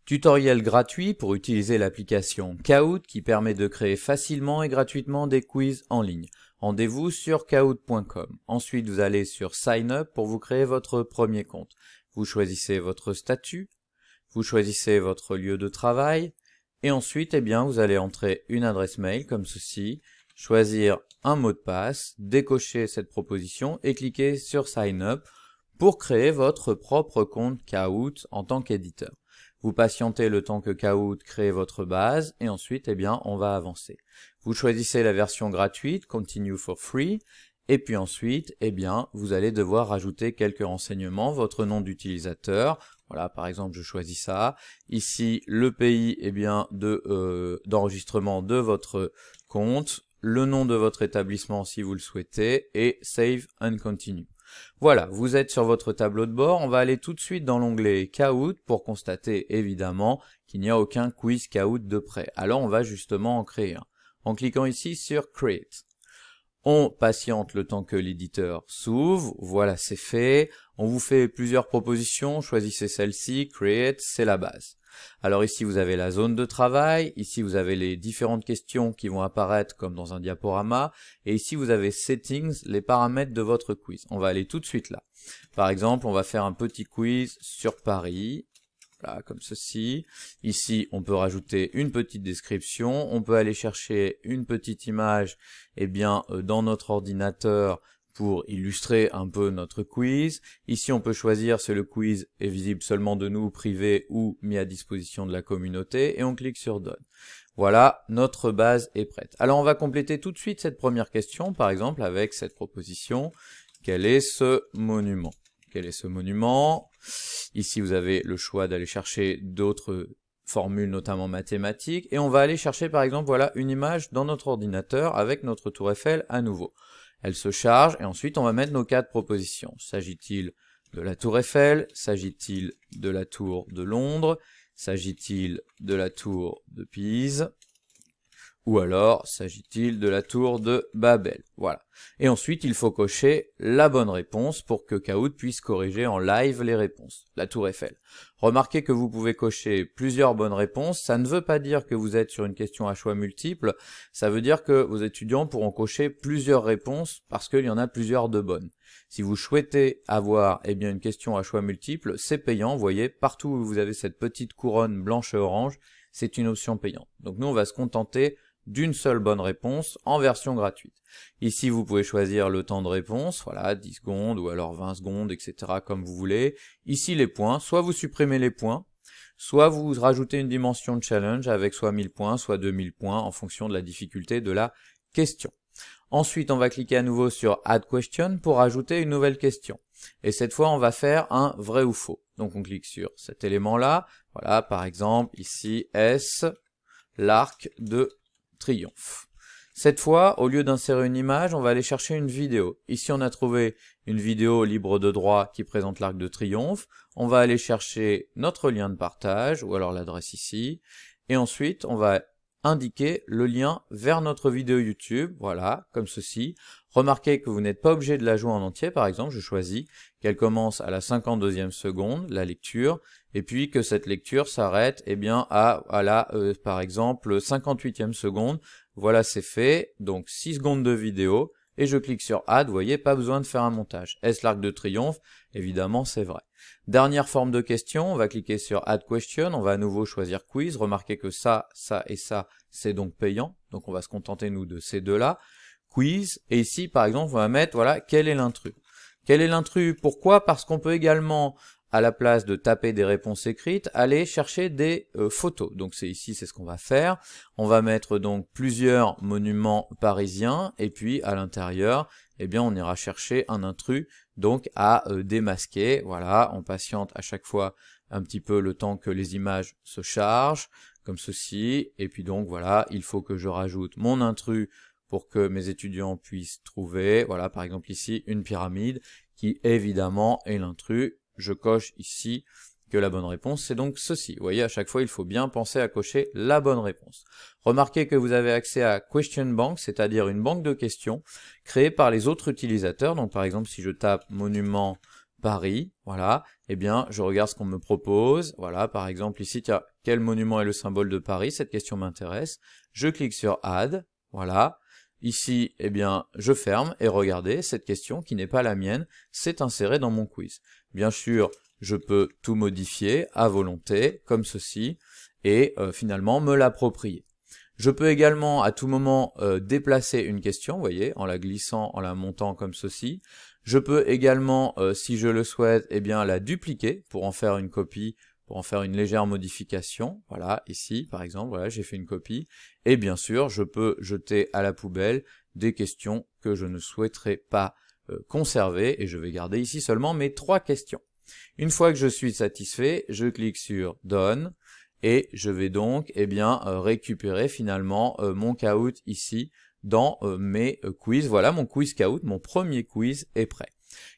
Tutoriel gratuit pour utiliser l'application Kahoot qui permet de créer facilement et gratuitement des quiz en ligne. Rendez-vous sur kahoot.com. Ensuite, vous allez sur Sign Up pour vous créer votre premier compte. Vous choisissez votre statut, vous choisissez votre lieu de travail et ensuite, vous allez entrer une adresse mail comme ceci, choisir un mot de passe, décocher cette proposition et cliquer sur Sign Up pour créer votre propre compte Kahoot en tant qu'éditeur. Vous patientez le temps que Kahoot crée votre base et ensuite, on va avancer. Vous choisissez la version gratuite, Continue for Free, et puis ensuite, vous allez devoir rajouter quelques renseignements, votre nom d'utilisateur. Voilà, par exemple, je choisis ça. Ici, le pays, d'enregistrement de votre compte, le nom de votre établissement si vous le souhaitez, et Save and Continue. Voilà, vous êtes sur votre tableau de bord, on va aller tout de suite dans l'onglet Kahoot pour constater évidemment qu'il n'y a aucun quiz Kahoot de prêt. Alors on va justement en créer un. En cliquant ici sur Create. On patiente le temps que l'éditeur s'ouvre, voilà c'est fait. On vous fait plusieurs propositions, choisissez celle-ci, Create, c'est la base. Alors ici vous avez la zone de travail, ici vous avez les différentes questions qui vont apparaître comme dans un diaporama, et ici vous avez Settings, les paramètres de votre quiz. On va aller tout de suite là. Par exemple, on va faire un petit quiz sur Paris, voilà, comme ceci. Ici, on peut rajouter une petite description, on peut aller chercher une petite image dans notre ordinateur pour illustrer un peu notre quiz. Ici, on peut choisir si le quiz est visible seulement de nous, privé ou mis à disposition de la communauté, et on clique sur Done. Voilà, notre base est prête. Alors, on va compléter tout de suite cette première question, par exemple, avec cette proposition. Quel est ce monument? Quel est ce monument? Ici, vous avez le choix d'aller chercher d'autres formules, notamment mathématiques, et on va aller chercher, par exemple, voilà, une image dans notre ordinateur avec notre tour Eiffel à nouveau. Elle se charge et ensuite on va mettre nos 4 propositions. S'agit-il de la tour Eiffel? S'agit-il de la tour de Londres? S'agit-il de la tour de Pise? Ou alors s'agit-il de la tour de Babel? Voilà. Et ensuite il faut cocher la bonne réponse pour que Kahoot puisse corriger en live les réponses. La tour Eiffel. Remarquez que vous pouvez cocher plusieurs bonnes réponses. Ça ne veut pas dire que vous êtes sur une question à choix multiples. Ça veut dire que vos étudiants pourront cocher plusieurs réponses parce qu'il y en a plusieurs de bonnes. Si vous souhaitez avoir une question à choix multiples, c'est payant. Vous voyez, partout où vous avez cette petite couronne blanche et orange, c'est une option payante. Donc nous, on va se contenter d'une seule bonne réponse en version gratuite. Ici, vous pouvez choisir le temps de réponse, voilà, 10 secondes ou alors 20 secondes, etc. comme vous voulez. Ici, les points, soit vous supprimez les points, soit vous rajoutez une dimension de challenge avec soit 1000 points, soit 2000 points en fonction de la difficulté de la question. Ensuite, on va cliquer à nouveau sur Add Question pour ajouter une nouvelle question. Et cette fois, on va faire un vrai ou faux. Donc, on clique sur cet élément-là. Voilà, par exemple, ici, est-ce l'arc de triomphe? Cette fois, au lieu d'insérer une image, on va aller chercher une vidéo. Ici, on a trouvé une vidéo libre de droit qui présente l'arc de triomphe. On va aller chercher notre lien de partage, ou alors l'adresse ici. Et ensuite, on va indiquer le lien vers notre vidéo YouTube, voilà, comme ceci. Remarquez que vous n'êtes pas obligé de la jouer en entier, par exemple, je choisis qu'elle commence à la 52e seconde, la lecture, et puis que cette lecture s'arrête à la, par exemple, 58e seconde. Voilà, c'est fait, donc 6 secondes de vidéo, et je clique sur Add, vous voyez, pas besoin de faire un montage. Est-ce l'arc de triomphe? Évidemment, c'est vrai. Dernière forme de question, on va cliquer sur Add Question, on va à nouveau choisir Quiz, remarquez que ça et ça, c'est donc payant, donc on va se contenter, nous, de ces deux-là. Quiz, et ici, par exemple, on va mettre, voilà, quel est l'intrus? Quel est l'intrus? Pourquoi? Parce qu'on peut également, à la place de taper des réponses écrites, aller chercher des photos. Donc c'est ici, c'est ce qu'on va faire. On va mettre donc plusieurs monuments parisiens, et puis à l'intérieur, on ira chercher un intrus donc à démasquer. Voilà, on patiente à chaque fois un petit peu le temps que les images se chargent, comme ceci. Et puis donc voilà, il faut que je rajoute mon intrus pour que mes étudiants puissent trouver, voilà, par exemple ici, une pyramide qui évidemment est l'intrus. Je coche ici que la bonne réponse, c'est donc ceci. Vous voyez, à chaque fois, il faut bien penser à cocher la bonne réponse. Remarquez que vous avez accès à Question Bank, c'est-à-dire une banque de questions créée par les autres utilisateurs. Donc, par exemple, si je tape monument Paris, voilà, je regarde ce qu'on me propose. Voilà, par exemple, ici, tiens, quel monument est le symbole de Paris? Cette question m'intéresse. Je clique sur Add, voilà. Ici, eh bien, je ferme et regardez, cette question qui n'est pas la mienne, s'est insérée dans mon quiz. Bien sûr, je peux tout modifier à volonté, comme ceci, et finalement me l'approprier. Je peux également à tout moment déplacer une question, vous voyez, en la glissant, en la montant comme ceci. Je peux également, si je le souhaite, eh bien, la dupliquer pour en faire une copie, pour en faire une légère modification. Voilà, ici, par exemple, voilà, j'ai fait une copie. Et bien sûr, je peux jeter à la poubelle des questions que je ne souhaiterais pas conserver, et je vais garder ici seulement mes 3 questions. Une fois que je suis satisfait, je clique sur Done, et je vais donc eh bien, récupérer finalement mon Kahoot ici dans mes quiz. Voilà, mon quiz Kahoot, mon premier quiz est prêt.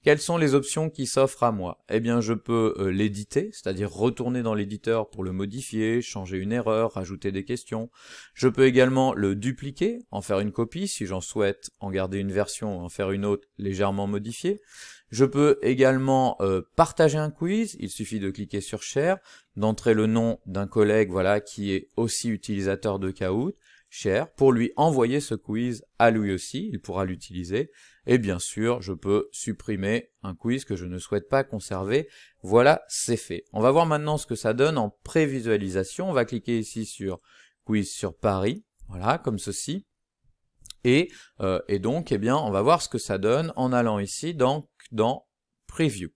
Quelles sont les options qui s'offrent à moi? Eh bien, je peux l'éditer, c'est-à-dire retourner dans l'éditeur pour le modifier, changer une erreur, rajouter des questions. Je peux également le dupliquer, en faire une copie, si j'en souhaite en garder une version ou en faire une autre légèrement modifiée. Je peux également partager un quiz, il suffit de cliquer sur Share, d'entrer le nom d'un collègue voilà, qui est aussi utilisateur de Kahoot, Share, pour lui envoyer ce quiz à lui aussi, il pourra l'utiliser. Et bien sûr, je peux supprimer un quiz que je ne souhaite pas conserver. Voilà, c'est fait. On va voir maintenant ce que ça donne en prévisualisation. On va cliquer ici sur Quiz sur Paris, voilà, comme ceci. Et donc, eh bien, on va voir ce que ça donne en allant ici dans Preview.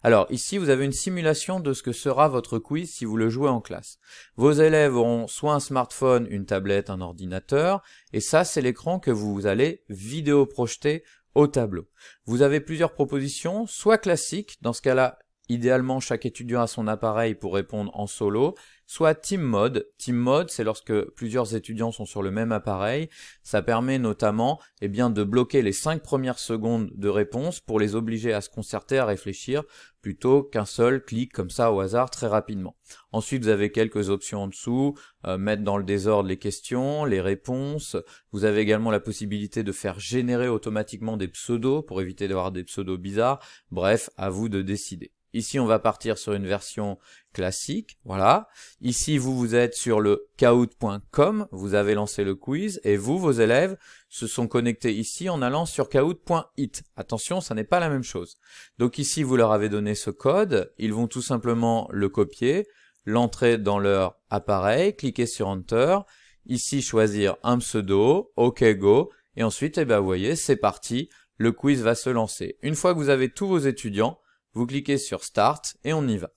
Alors ici, vous avez une simulation de ce que sera votre quiz si vous le jouez en classe. Vos élèves auront soit un smartphone, une tablette, un ordinateur, et ça, c'est l'écran que vous allez vidéo projeter au tableau. Vous avez plusieurs propositions, soit classiques, dans ce cas-là, idéalement, chaque étudiant a son appareil pour répondre en solo, soit Team Mode. Team Mode, c'est lorsque plusieurs étudiants sont sur le même appareil. Ça permet notamment eh bien, de bloquer les 5 premières secondes de réponse pour les obliger à se concerter, à réfléchir, plutôt qu'un seul clic comme ça au hasard très rapidement. Ensuite, vous avez quelques options en dessous, mettre dans le désordre les questions, les réponses. Vous avez également la possibilité de faire générer automatiquement des pseudos pour éviter d'avoir des pseudos bizarres. Bref, à vous de décider. Ici, on va partir sur une version classique, voilà. Ici, vous êtes sur le kahoot.com, vous avez lancé le quiz, et vous, vos élèves, se sont connectés ici en allant sur kahoot.it. Attention, ça n'est pas la même chose. Donc ici, vous leur avez donné ce code, ils vont tout simplement le copier, l'entrer dans leur appareil, cliquer sur Enter, ici choisir un pseudo, OK, go, et ensuite, eh ben, vous voyez, c'est parti, le quiz va se lancer. Une fois que vous avez tous vos étudiants, vous cliquez sur Start et on y va.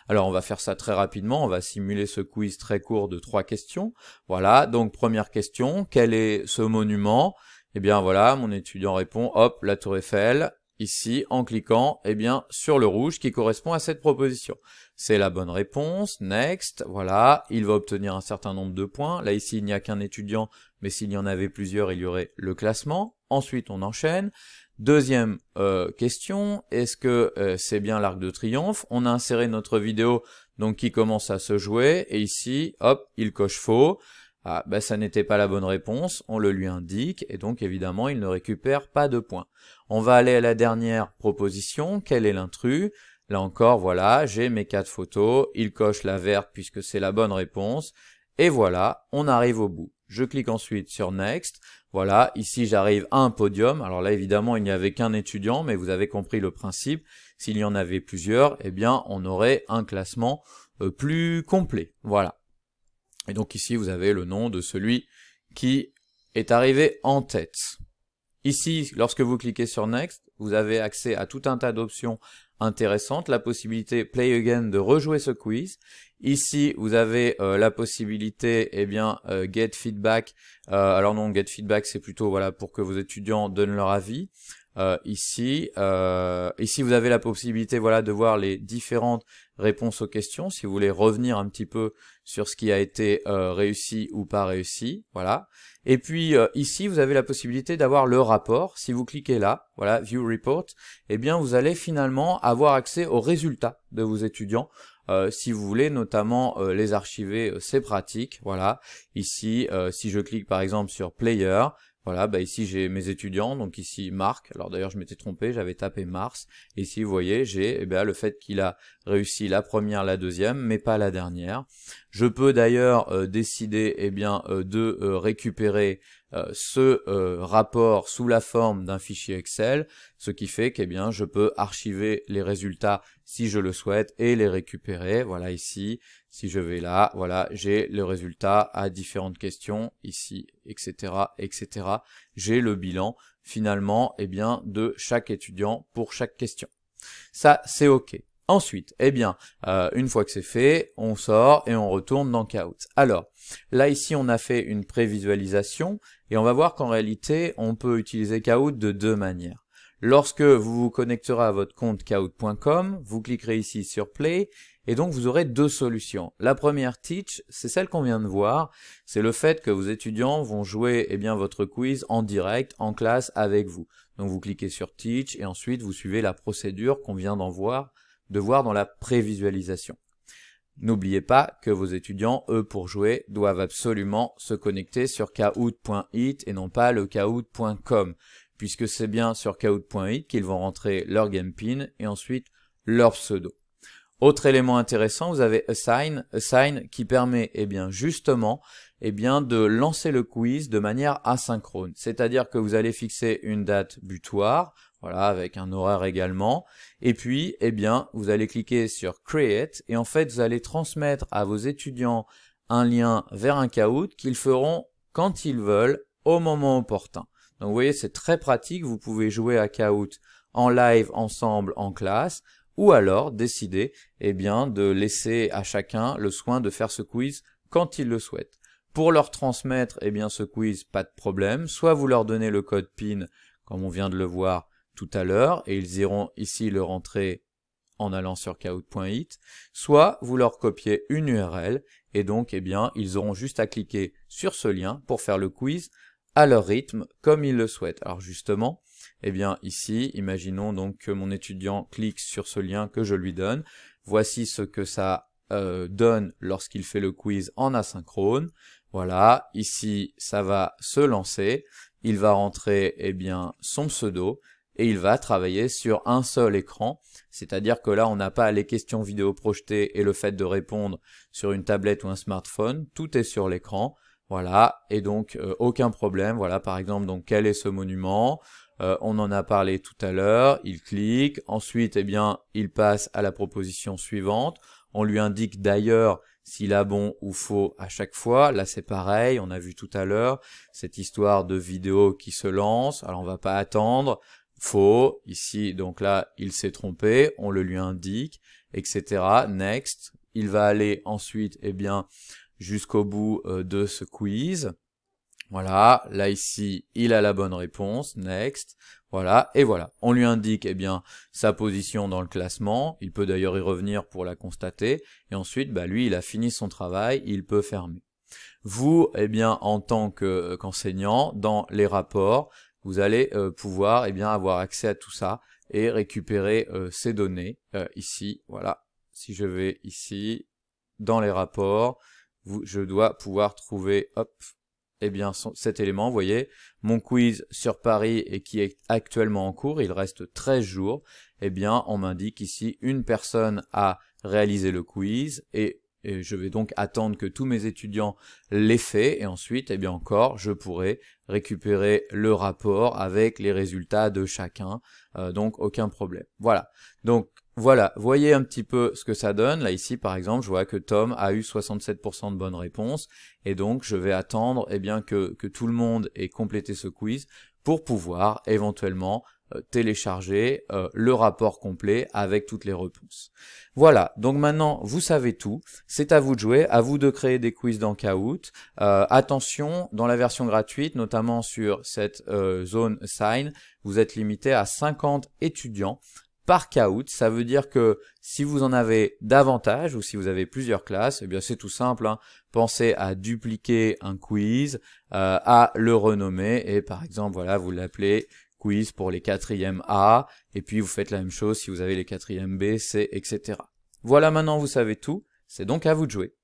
Alors on va faire ça très rapidement, on va simuler ce quiz très court de 3 questions. Voilà, donc première question, quel est ce monument? Eh bien voilà, mon étudiant répond, hop, la Tour Eiffel, ici en cliquant eh bien, sur le rouge qui correspond à cette proposition. C'est la bonne réponse, next, voilà, il va obtenir un certain nombre de points. Là ici il n'y a qu'un étudiant, mais s'il y en avait plusieurs, il y aurait le classement. Ensuite on enchaîne. Deuxième question, est-ce que c'est bien l'Arc de Triomphe? On a inséré notre vidéo donc qui commence à se jouer et ici, hop, il coche faux. Ah, ben ça n'était pas la bonne réponse, on le lui indique et donc évidemment il ne récupère pas de points. On va aller à la dernière proposition, quel est l'intrus? Là encore, voilà, j'ai mes 4 photos, il coche la verte puisque c'est la bonne réponse et voilà, on arrive au bout. Je clique ensuite sur Next. Voilà, ici j'arrive à un podium. Alors là évidemment il n'y avait qu'un étudiant, mais vous avez compris le principe. S'il y en avait plusieurs, eh bien on aurait un classement plus complet. Voilà. Et donc ici vous avez le nom de celui qui est arrivé en tête. Ici, lorsque vous cliquez sur Next, vous avez accès à tout un tas d'options intéressantes. La possibilité Play Again de rejouer ce quiz. Ici, vous avez la possibilité, eh bien, Get Feedback. Alors non, Get Feedback, c'est plutôt voilà pour que vos étudiants donnent leur avis. Ici, vous avez la possibilité voilà de voir les différentes réponses aux questions. Si vous voulez revenir un petit peu sur ce qui a été réussi ou pas réussi, voilà. Et puis ici, vous avez la possibilité d'avoir le rapport. Si vous cliquez là, voilà, View Report, eh bien, vous allez finalement avoir accès aux résultats de vos étudiants. Si vous voulez notamment les archiver, c'est pratique. Voilà. Ici, si je clique par exemple sur Player, Voilà, bah ici j'ai mes étudiants, donc ici Marc, alors d'ailleurs je m'étais trompé, j'avais tapé Mars, et ici vous voyez, j'ai le fait qu'il a réussi la première, la deuxième, mais pas la dernière. Je peux d'ailleurs décider de récupérer ce rapport sous la forme d'un fichier Excel, ce qui fait que je peux archiver les résultats si je le souhaite et les récupérer. Voilà ici, si je vais là, voilà, j'ai le résultat à différentes questions, ici, etc., etc. J'ai le bilan finalement de chaque étudiant pour chaque question. Ça, c'est OK. Ensuite, une fois que c'est fait, on sort et on retourne dans Kahoot. Alors, là ici, on a fait une prévisualisation et on va voir qu'en réalité, on peut utiliser Kahoot de deux manières. Lorsque vous vous connecterez à votre compte kahoot.com, vous cliquerez ici sur Play et donc vous aurez deux solutions. La première, Teach, c'est celle qu'on vient de voir, c'est le fait que vos étudiants vont jouer votre quiz en direct, en classe avec vous. Donc vous cliquez sur Teach et ensuite vous suivez la procédure qu'on vient de voir dans la prévisualisation. N'oubliez pas que vos étudiants, eux, pour jouer, doivent absolument se connecter sur kahoot.it et non pas le kahoot.com, puisque c'est bien sur kahoot.it qu'ils vont rentrer leur game pin et ensuite leur pseudo. Autre élément intéressant, vous avez Assign qui permet justement de lancer le quiz de manière asynchrone, c'est-à-dire que vous allez fixer une date butoir, voilà, avec un horaire également, et puis vous allez cliquer sur Create et en fait vous allez transmettre à vos étudiants un lien vers un Kahoot qu'ils feront quand ils veulent au moment opportun. Donc vous voyez, c'est très pratique, vous pouvez jouer à Kahoot en live ensemble en classe, ou alors décider de laisser à chacun le soin de faire ce quiz quand il le souhaite. Pour leur transmettre ce quiz, pas de problème, soit vous leur donnez le code PIN comme on vient de le voir tout à l'heure et ils iront ici le rentrer en allant sur kahoot.it, soit vous leur copiez une URL et donc ils auront juste à cliquer sur ce lien pour faire le quiz à leur rythme comme ils le souhaitent. Alors justement, ici, imaginons donc que mon étudiant clique sur ce lien que je lui donne. Voici ce que ça donne lorsqu'il fait le quiz en asynchrone. Voilà, ici, ça va se lancer. Il va rentrer son pseudo et il va travailler sur un seul écran. C'est-à-dire que là, on n'a pas les questions vidéo projetées et le fait de répondre sur une tablette ou un smartphone. Tout est sur l'écran. Voilà, et donc aucun problème. Voilà, par exemple, donc quel est ce monument ? On en a parlé tout à l'heure, il clique, ensuite il passe à la proposition suivante, on lui indique d'ailleurs s'il a bon ou faux à chaque fois, là c'est pareil, on a vu tout à l'heure cette histoire de vidéo qui se lance, alors on va pas attendre, faux, ici donc là il s'est trompé, on le lui indique, etc. Next, il va aller ensuite jusqu'au bout de ce quiz. Voilà, là ici, il a la bonne réponse, next, voilà, et voilà. On lui indique sa position dans le classement, il peut d'ailleurs y revenir pour la constater, et ensuite, lui, il a fini son travail, il peut fermer. Vous, en tant qu'enseignant, dans les rapports, vous allez pouvoir avoir accès à tout ça et récupérer ces données, ici, voilà. Si je vais ici, dans les rapports, je dois pouvoir trouver, hop, cet élément, vous voyez, mon quiz sur Paris et qui est actuellement en cours, il reste 13 jours, on m'indique ici une personne a réalisé le quiz et je vais donc attendre que tous mes étudiants l'aient fait et ensuite, encore, je pourrai récupérer le rapport avec les résultats de chacun, donc aucun problème. Voilà, donc voilà, voyez un petit peu ce que ça donne. Là ici par exemple, je vois que Tom a eu 67% de bonnes réponses et donc je vais attendre que tout le monde ait complété ce quiz pour pouvoir éventuellement télécharger le rapport complet avec toutes les réponses. Voilà, donc maintenant vous savez tout, c'est à vous de jouer, à vous de créer des quiz dans Kahoot. Attention, dans la version gratuite, notamment sur cette zone Assign, vous êtes limité à 50 étudiants par Kahoot. Ça veut dire que si vous en avez davantage ou si vous avez plusieurs classes, c'est tout simple, pensez à dupliquer un quiz, à le renommer et par exemple voilà, vous l'appelez quiz pour les 4e A et puis vous faites la même chose si vous avez les 4e B, C, etc. Voilà, maintenant vous savez tout, c'est donc à vous de jouer.